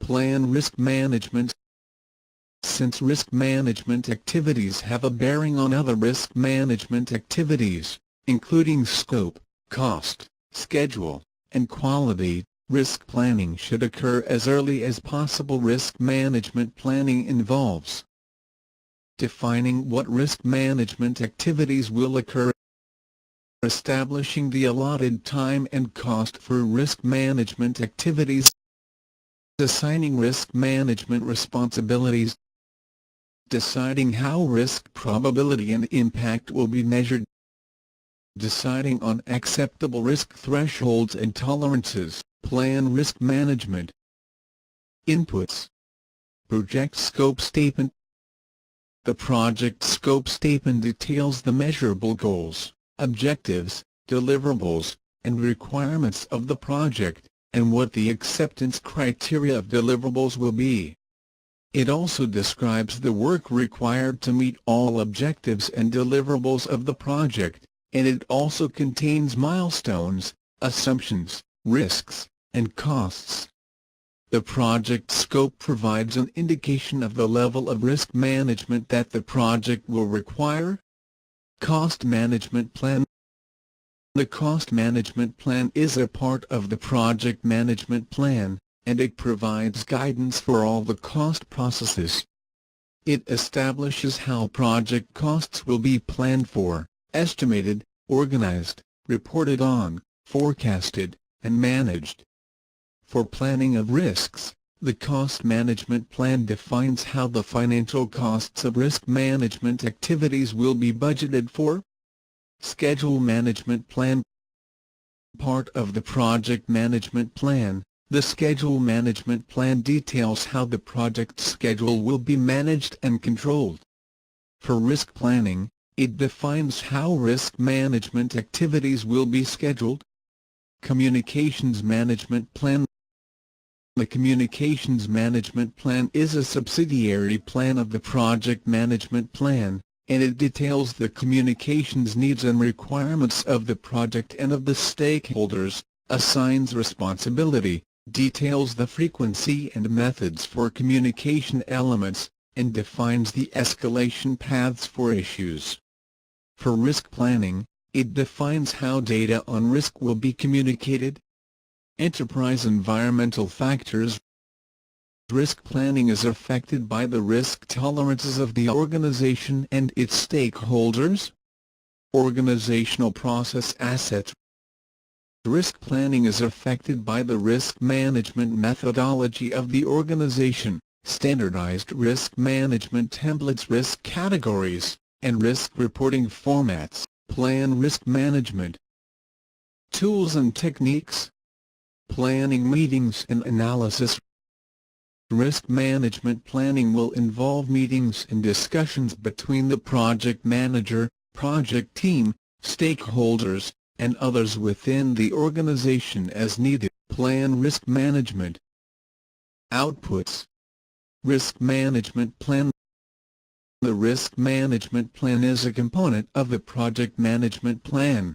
Plan risk management. Since risk management activities have a bearing on other risk management activities, including scope, cost, schedule, and quality, risk planning should occur as early as possible. Risk management planning involves defining what risk management activities will occur, establishing the allotted time and cost for risk management activities, assigning risk management responsibilities, deciding how risk probability and impact will be measured, deciding on acceptable risk thresholds and tolerances. Plan risk management. Inputs. Project scope statement. The project scope statement details the measurable goals, objectives, deliverables, and requirements of the project, and what the acceptance criteria of deliverables will be. It also describes the work required to meet all objectives and deliverables of the project, and it also contains milestones, assumptions, risks, and costs. The project scope provides an indication of the level of risk management that the project will require. Cost management plan. The cost management plan is a part of the project management plan, and it provides guidance for all the cost processes. It establishes how project costs will be planned for, estimated, organized, reported on, forecasted, and managed. For planning of risks, the cost management plan defines how the financial costs of risk management activities will be budgeted for. Schedule management plan. Part of the project management plan, the schedule management plan details how the project schedule will be managed and controlled. For risk planning, it defines how risk management activities will be scheduled. Communications management plan. The Communications Management Plan is a subsidiary plan of the Project Management Plan, and it details the communications needs and requirements of the project and of the stakeholders, assigns responsibility, details the frequency and methods for communication elements, and defines the escalation paths for issues. For risk planning, it defines how data on risk will be communicated. Enterprise environmental factors. Risk planning is affected by the risk tolerances of the organization and its stakeholders. Organizational process assets. Risk planning is affected by the risk management methodology of the organization, standardized risk management templates, risk categories, and risk reporting formats. Plan risk management. Tools and techniques. Planning meetings and analysis. Risk management planning will involve meetings and discussions between the project manager, project team, stakeholders, and others within the organization as needed. Plan risk management. Outputs. Risk management plan. The risk management plan is a component of the project management plan.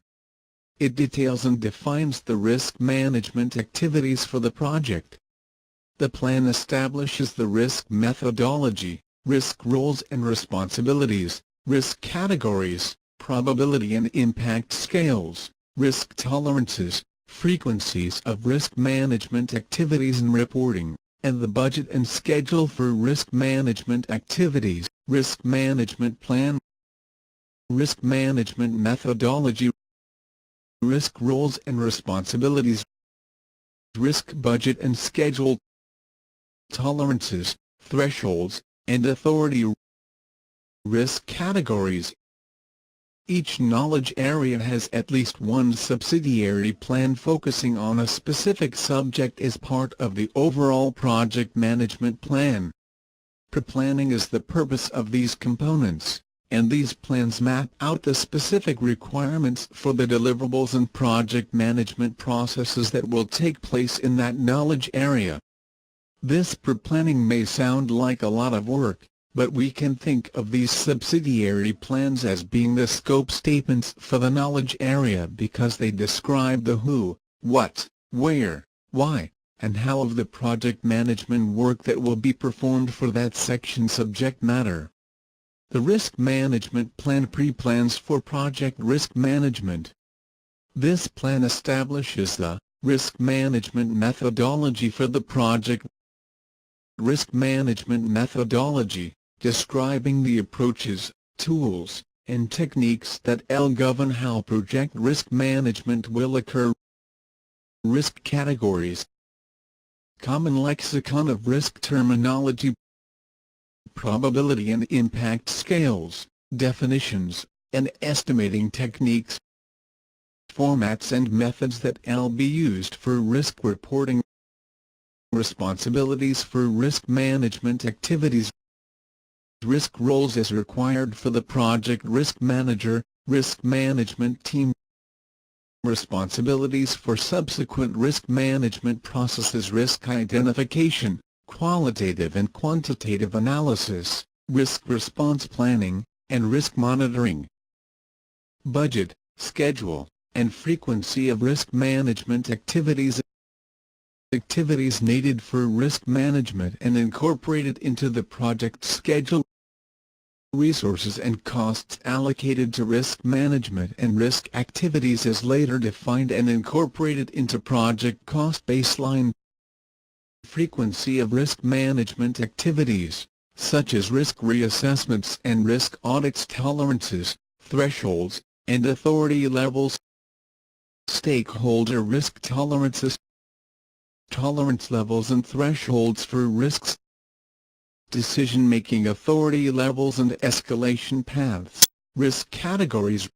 It details and defines the risk management activities for the project. The plan establishes the risk methodology, risk roles and responsibilities, risk categories, probability and impact scales, risk tolerances, frequencies of risk management activities and reporting, and the budget and schedule for risk management activities. Risk management plan. Risk management methodology. Risk roles and responsibilities. Risk budget and schedule. Tolerances, thresholds, and authority. Risk categories. Each knowledge area has at least one subsidiary plan focusing on a specific subject as part of the overall project management plan. Pre-planning is the purpose of these components, and these plans map out the specific requirements for the deliverables and project management processes that will take place in that knowledge area. This pre-planning may sound like a lot of work, but we can think of these subsidiary plans as being the scope statements for the knowledge area because they describe the who, what, where, why, and how of the project management work that will be performed for that section subject matter. The Risk Management Plan pre-plans for project risk management. This plan establishes the risk management methodology for the project. Risk management methodology, describing the approaches, tools, and techniques that govern how project risk management will occur. Risk categories. Common lexicon of risk terminology. Probability and impact scales, definitions, and estimating techniques. Formats and methods that will be used for risk reporting. Responsibilities for risk management activities. Risk roles as required for the project risk manager, risk management team. Responsibilities for subsequent risk management processes. Risk identification, qualitative and quantitative analysis, risk response planning, and risk monitoring. Budget, schedule, and frequency of risk management activities. Activities needed for risk management and incorporated into the project schedule. Resources and costs allocated to risk management and risk activities as later defined and incorporated into project cost baseline. Frequency of risk management activities, such as risk reassessments and risk audits. Tolerances, thresholds, and authority levels. Stakeholder risk tolerances. Tolerance levels and thresholds for risks. Decision-making authority levels and escalation paths. Risk categories.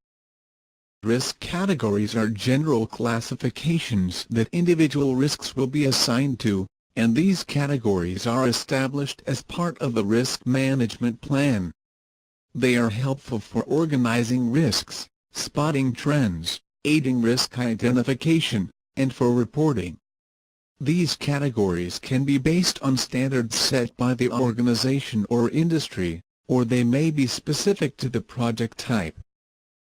Risk categories are general classifications that individual risks will be assigned to, and these categories are established as part of the risk management plan. They are helpful for organizing risks, spotting trends, aiding risk identification, and for reporting. These categories can be based on standards set by the organization or industry, or they may be specific to the project type.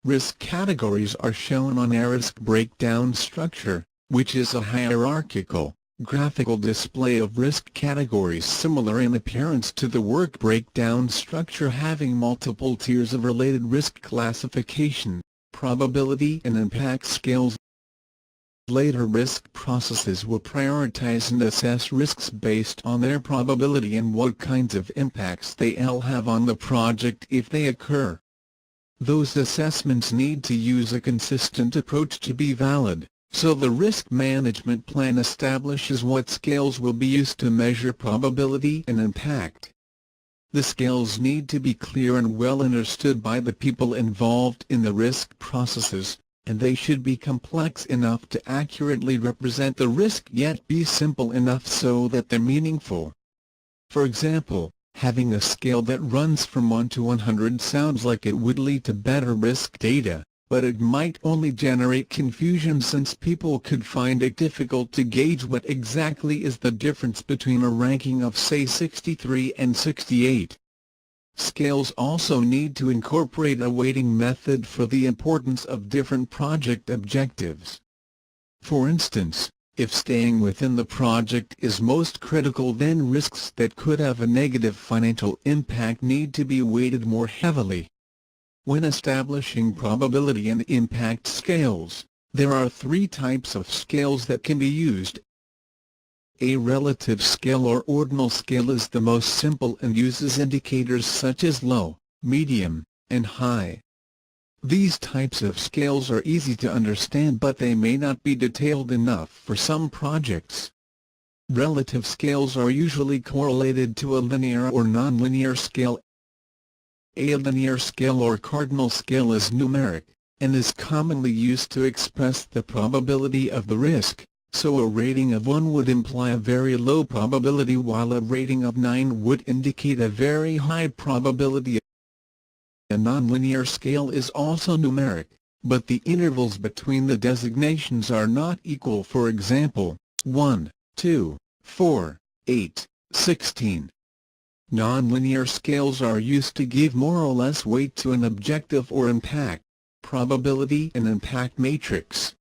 Risk categories are shown on a risk breakdown structure, which is a hierarchical, graphical display of risk categories similar in appearance to the work breakdown structure, having multiple tiers of related risk classification, probability and impact scales. Later risk processes will prioritize and assess risks based on their probability and what kinds of impacts they'll have on the project if they occur. Those assessments need to use a consistent approach to be valid, so the risk management plan establishes what scales will be used to measure probability and impact. The scales need to be clear and well understood by the people involved in the risk processes, and they should be complex enough to accurately represent the risk yet be simple enough so that they're meaningful. For example, having a scale that runs from 1 to 100 sounds like it would lead to better risk data, but it might only generate confusion since people could find it difficult to gauge what exactly is the difference between a ranking of say 63 and 68. Scales also need to incorporate a weighting method for the importance of different project objectives. For instance, if staying within the project is most critical, then risks that could have a negative financial impact need to be weighted more heavily. When establishing probability and impact scales, there are 3 types of scales that can be used. A relative scale or ordinal scale is the most simple and uses indicators such as low, medium, and high. These types of scales are easy to understand, but they may not be detailed enough for some projects. Relative scales are usually correlated to a linear or nonlinear scale. A linear scale or cardinal scale is numeric, and is commonly used to express the probability of the risk. So a rating of 1 would imply a very low probability while a rating of 9 would indicate a very high probability. A nonlinear scale is also numeric, but the intervals between the designations are not equal. For example, 1, 2, 4, 8, 16. Nonlinear scales are used to give more or less weight to an objective or impact, probability and impact matrix.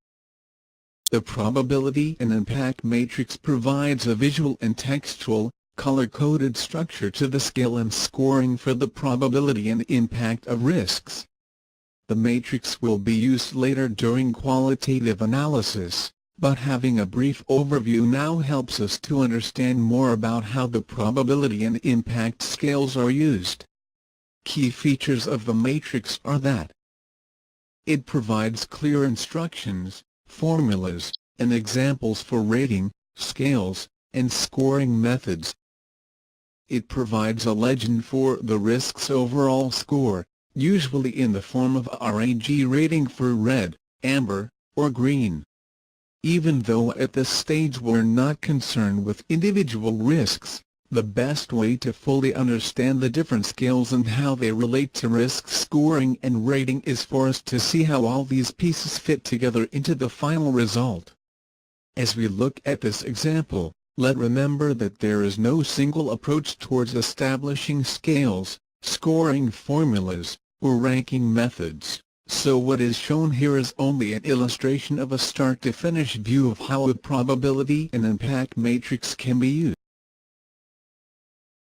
The probability and impact matrix provides a visual and textual, color-coded structure to the scale and scoring for the probability and impact of risks. The matrix will be used later during qualitative analysis, but having a brief overview now helps us to understand more about how the probability and impact scales are used. Key features of the matrix are that it provides clear instructions, formulas, and examples for rating, scales, and scoring methods. It provides a legend for the risk's overall score, usually in the form of a RAG rating for red, amber, or green. Even though at this stage we're not concerned with individual risks, the best way to fully understand the different scales and how they relate to risk scoring and rating is for us to see how all these pieces fit together into the final result. As we look at this example, let's remember that there is no single approach towards establishing scales, scoring formulas, or ranking methods, so what is shown here is only an illustration of a start-to-finish view of how a probability and impact matrix can be used.